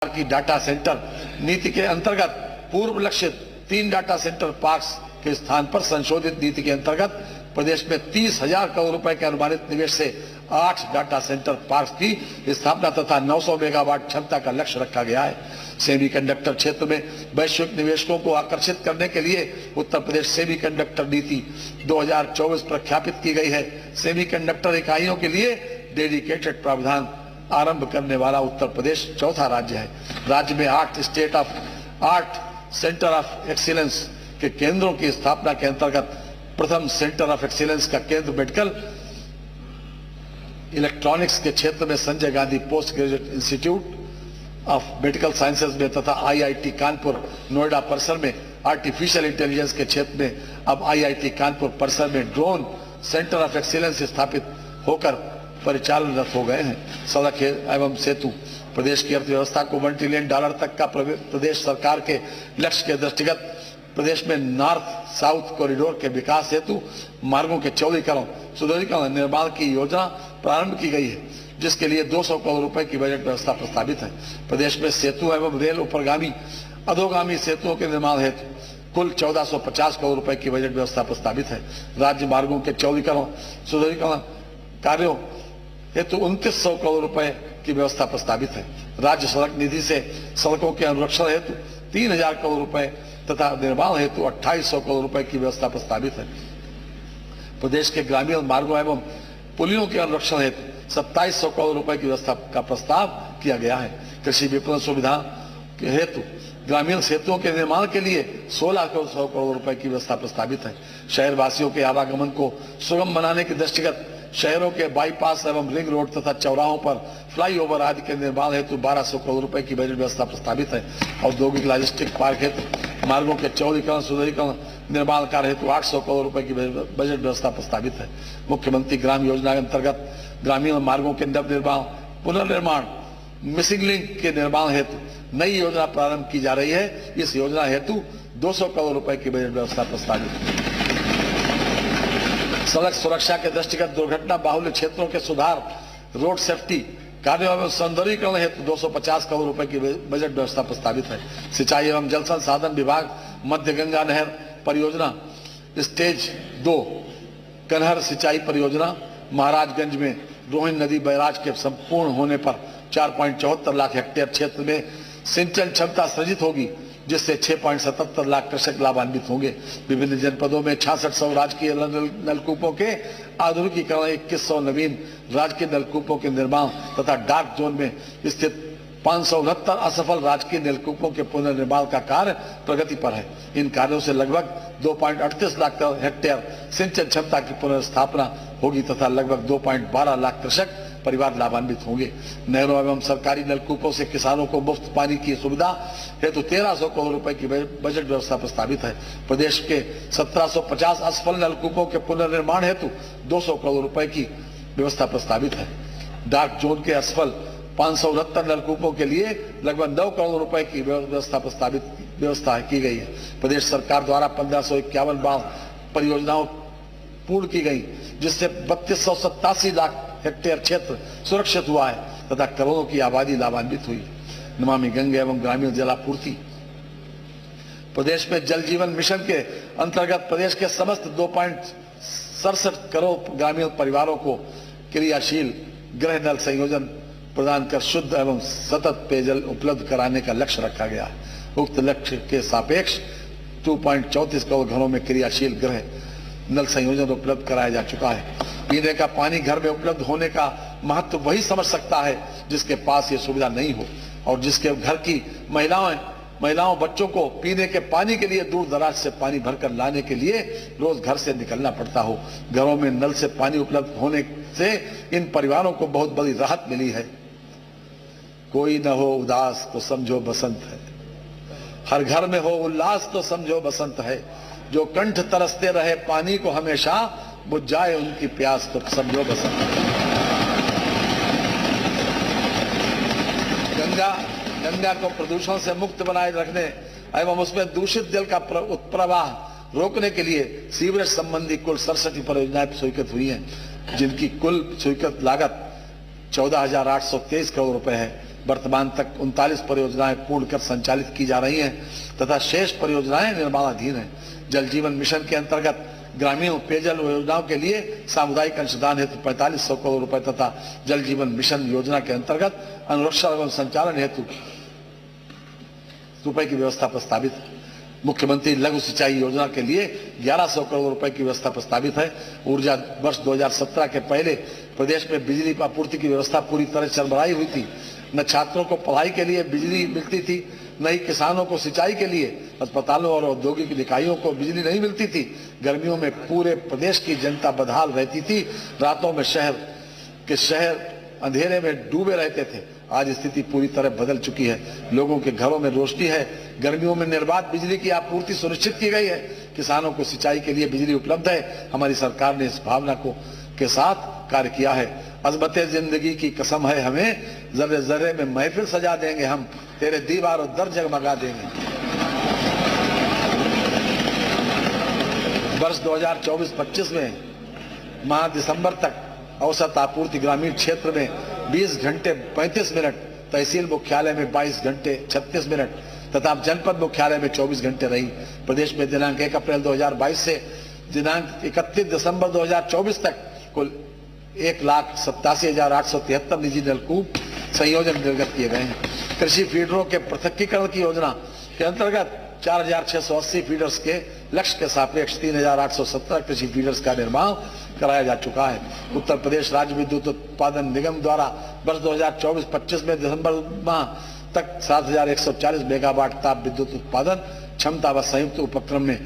की data centre नीति के अंतर्गत पूर्व लक्षित 3 डाटा सेंटर पार्क्स के स्थान पर संशोधित नीति के अंतर्गत प्रदेश में 30,000 करोड़ रुपए के अनुमानित निवेश से 8 डाटा सेंटर पार्क्स की स्थापना तथा 900 मेगावाट क्षमता का लक्ष्य रखा गया है। सेमीकंडक्टर क्षेत्र में वैश्विक निवेशकों को आकर्षित करने के लिए उत्तर प्रदेश सेमीकंडक्टर नीति 2024 प्रख्यापित की गई है। सेमीकंडक्टर इकाइयों के लिए डेडिकेटेड प्रावधान आरंभ करने वाला उत्तर प्रदेश चौथा राज्य है। राज्य में 8 सेंटर ऑफ एक्सीलेंस के केंद्रों की स्थापना के अंतर्गत प्रथम सेंटर ऑफ एक्सीलेंस का केंद्र मेडिकल इलेक्ट्रॉनिक्स के क्षेत्र में Sanjay Gandhi post graduate institute of medical sciences में तथा आईआईटी कानपुर नोएडा परिसर में, आर्टिफिशियल इंटेलिजेंस के क्षेत्र में अब आईआईटी कानपुर परिसर में ड्रोन सेंटर ऑफ एक्सीलेंस स्थापित होकर परिचालनरत हो गए हैं। सड़क एवं सेतु प्रदेश की अर्थव्यवस्था को $1 ट्रिलियन तक का प्रदेश सरकार के लक्ष्य के दृष्टिगत प्रदेश में नॉर्थ साउथ कॉरिडोर के विकास हेतु मार्गों के चौड़ीकरण सुदृढ़ीकरण निर्माण की योजना प्रारंभ की गई है, जिसके लिए 200 करोड़ रुपए की बजट व्यवस्था प्रस्तावित है। प्रदेश में सेतु एवं रेल उपरगामी अधोगामी सेतुओं के निर्माण हेतु कुल 1450 करोड़ रुपए की बजट व्यवस्था प्रस्तावित है। राज्य मार्गों के चौड़ीकरण सुदृढ़ीकरण कार्यों हेतु 2900 करोड़ रुपए की व्यवस्था प्रस्तावित है। राज्य सड़क निधि से सड़कों के अनुरक्षण हेतु 3000 करोड़ रुपए तथा निर्माण हेतु 2800 करोड़ रुपए की व्यवस्था प्रस्तावित है। प्रदेश के ग्रामीण मार्गों एवं पुलियों के अनुरक्षण हेतु 2700 करोड़ रुपए की व्यवस्था का प्रस्ताव किया गया है। कृषि विपणन सुविधा के हेतु ग्रामीण सेतुओं के निर्माण के लिए 1600 करोड़ रुपए की व्यवस्था प्रस्तावित है। शहर वासियों के आवागमन को सुगम बनाने के दृष्टिगत शहरों के बाईपास एवं रिंग रोड तथा चौराहों पर फ्लाईओवर आदि के निर्माण हेतु 1200 करोड़ रुपए की बजट व्यवस्था प्रस्तावित है। औद्योगिक लॉजिस्टिक पार्क हेतु मार्गों के चौड़ीकरण सुदृढ़ीकरण निर्माण कार्य हेतु 800 करोड़ रुपए की बजट व्यवस्था प्रस्तावित है। मुख्यमंत्री ग्राम योजना के अंतर्गत ग्रामीण मार्गों के नवनिर्माण पुनर्निर्माण मिसिंग लिंक के निर्माण हेतु नई योजना प्रारंभ की जा रही है। इस योजना हेतु 200 करोड़ रुपए की बजट व्यवस्था प्रस्तावित है। सड़क सुरक्षा के दृष्टिगत दुर्घटना बाहुल्य क्षेत्रों के सुधार रोड सेफ्टी कार्यों एवं सौंदर्यीकरण हेतु 250 करोड़ रुपए की बजट व्यवस्था प्रस्तावित है। सिंचाई एवं जल संसाधन विभाग मध्य गंगा नहर परियोजना स्टेज 2 कनहर सिंचाई परियोजना महाराजगंज में रोहिणी नदी बैराज के संपूर्ण होने पर 4.74 लाख हेक्टेयर क्षेत्र में सिंचन क्षमता सृजित होगी, जिससे 6.77 लाख कृषक लाभान्वित होंगे। विभिन्न जनपदों में 6600 राजकीय नलकूपों के आधुनिकीकरण, 2100 नवीन राजकीय नलकूपों के निर्माण तथा डार्क जोन में स्थित 569 असफल राजकीय नलकूपों के पुनर्निर्माण का कार्य प्रगति पर है। इन कार्यों से लगभग 2.38 लाख हेक्टेयर सिंचन क्षमता की पुनर्स्थापना होगी तथा लगभग 2.12 लाख कृषक परिवार लाभान्वित होंगे। नहरों एवं सरकारी नलकूपों से किसानों को मुफ्त पानी की सुविधा हेतु 1300 करोड़ रुपए की बजट व्यवस्था प्रस्तावित है। प्रदेश के 1750 असफल नलकूपों के पुनर्निर्माण हेतु 200 करोड़ रुपए की व्यवस्था प्रस्तावित है। डार्क जोन के असफल 569 नलकूपों के लिए लगभग 9 करोड़ रुपए की व्यवस्था की गई है। प्रदेश सरकार द्वारा 1551 बांध परियोजनाओं पूर्ण की गई, जिससे 3287 लाख हेक्टेयर क्षेत्र सुरक्षित हुआ है तथा करोड़ों की आबादी लाभान्वित हुई। नमामि गंगे एवं ग्रामीण जलापूर्ति प्रदेश में जल जीवन मिशन के अंतर्गत प्रदेश के समस्त 2.67 करोड़ ग्रामीण परिवारों को क्रियाशील गृह नल संयोजन प्रदान कर शुद्ध एवं सतत पेयजल उपलब्ध कराने का लक्ष्य रखा गया है। उक्त लक्ष्य के सापेक्ष 2.34 करोड़ घरों में क्रियाशील गृह नल संयोजन उपलब्ध कराया जा चुका है। पीने का पानी घर में उपलब्ध होने का महत्व वही समझ सकता है जिसके पास ये सुविधा नहीं हो और जिसके घर की महिलाओं बच्चों को पीने के पानी के लिए दूर दराज से पानी भरकर लाने के लिए रोज घर से निकलना पड़ता हो। घरों में नल से पानी उपलब्ध होने से इन परिवारों को बहुत बड़ी राहत मिली है। कोई न हो उदास तो समझो बसंत है, हर घर में हो उल्लास तो समझो बसंत है। जो कंठ तरसते रहे पानी को हमेशा, बुझ जाए उनकी प्यास तो समझो बसंत है। गंगा को प्रदूषण से मुक्त बनाए रखने एवं उसमें दूषित जल का प्रवाह रोकने के लिए सीवरेज संबंधी कुल 67 परियोजनाएं स्वीकृत हुई हैं, जिनकी कुल स्वीकृत लागत 14,823 करोड़ रुपए है। वर्तमान तक 39 परियोजनाएं पूर्ण कर संचालित की जा रही हैं तथा शेष परियोजनाएं निर्माणाधीन हैं। जल जीवन मिशन के अंतर्गत ग्रामीण पेयजल योजनाओं के लिए सामुदायिक अंशदान हेतु 4500 करोड़ रुपए तथा जल जीवन मिशन योजना के अंतर्गत अनुरक्षण एवं संचालन हेतु रुपए की व्यवस्था प्रस्तावित है। मुख्यमंत्री लघु सिंचाई योजना के लिए 1100 करोड़ रुपए की व्यवस्था प्रस्तावित है। ऊर्जा वर्ष 2017 के पहले प्रदेश में बिजली आपूर्ति की व्यवस्था पूरी तरह चरमराई हुई थी। न छात्रों को पढ़ाई के लिए बिजली मिलती थी, न ही किसानों को सिंचाई के लिए, अस्पतालों और औद्योगिक इकाइयों को बिजली नहीं मिलती थी। गर्मियों में पूरे प्रदेश की जनता बदहाल रहती थी। रातों में शहर अंधेरे में डूबे रहते थे। आज स्थिति पूरी तरह बदल चुकी है। लोगों के घरों में रोशनी है। गर्मियों में निर्बाध बिजली की आपूर्ति सुनिश्चित की गई है। किसानों को सिंचाई के लिए बिजली उपलब्ध है। हमारी सरकार ने इस भावना के साथ कार्य किया है। अज़मते जिंदगी की कसम है हमें, जर्रे जर्रे में महफिल सजा देंगे हम, तेरे दीवार और दर जगमगा देंगे। वर्ष 2024-25 में माह दिसंबर तक औसत आपूर्ति ग्रामीण क्षेत्र में 20 घंटे 35 मिनट, तहसील मुख्यालय में 22 घंटे 36 मिनट तथा जनपद मुख्यालय में 24 घंटे रही। प्रदेश में दिनांक 1 अप्रैल 2022 से दिनांक 31 दिसंबर 2024 तक कुल 1,87,873 निजी नलकूप संयोजन निर्गत किए गए हैं। कृषि फीडरों के पृथकीकरण की योजना के अंतर्गत 4,680 फीडर्स के लक्ष्य के सापेक्ष 3,817 कृषि फीडर्स का निर्माण कराया जा चुका है। उत्तर प्रदेश राज्य विद्युत उत्पादन निगम द्वारा वर्ष 2024-25 में दिसंबर माह तक 7,140 मेगावाट ताप विद्युत उत्पादन क्षमता व संयुक्त उपक्रम में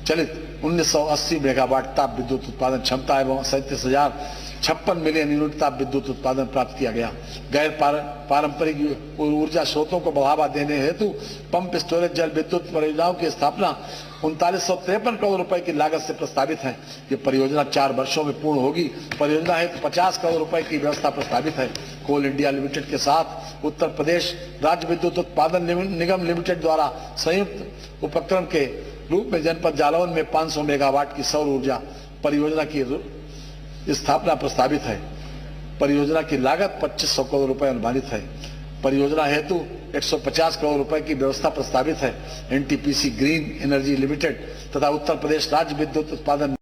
चलित 1980 मेगावाट ताप विद्युत उत्पादन क्षमता एवं 37,056 मिलियन यूनिट ताप विद्युत उत्पादन प्राप्त किया गया। गैर पारंपरिक ऊर्जा स्रोतों को बढ़ावा देने हेतु पंप स्टोरेज जल विद्युत परियोजनाओं की स्थापना 3953 करोड़ रुपए की लागत से प्रस्तावित है। ये परियोजना 4 वर्षों में पूर्ण होगी। परियोजना हेतु 50 करोड़ रुपए की व्यवस्था प्रस्तावित है। कोल इंडिया लिमिटेड के साथ उत्तर प्रदेश राज्य विद्युत उत्पादन निगम लिमिटेड द्वारा संयुक्त उपक्रम के रूप में जनपद जालौन में 500 मेगावाट की सौर ऊर्जा परियोजना की स्थापना प्रस्तावित है। परियोजना की लागत 2500 करोड़ रुपए अनुमानित है। परियोजना हेतु 150 करोड़ रुपए की व्यवस्था प्रस्तावित है। एनटीपीसी ग्रीन एनर्जी लिमिटेड तथा उत्तर प्रदेश राज्य विद्युत उत्पादन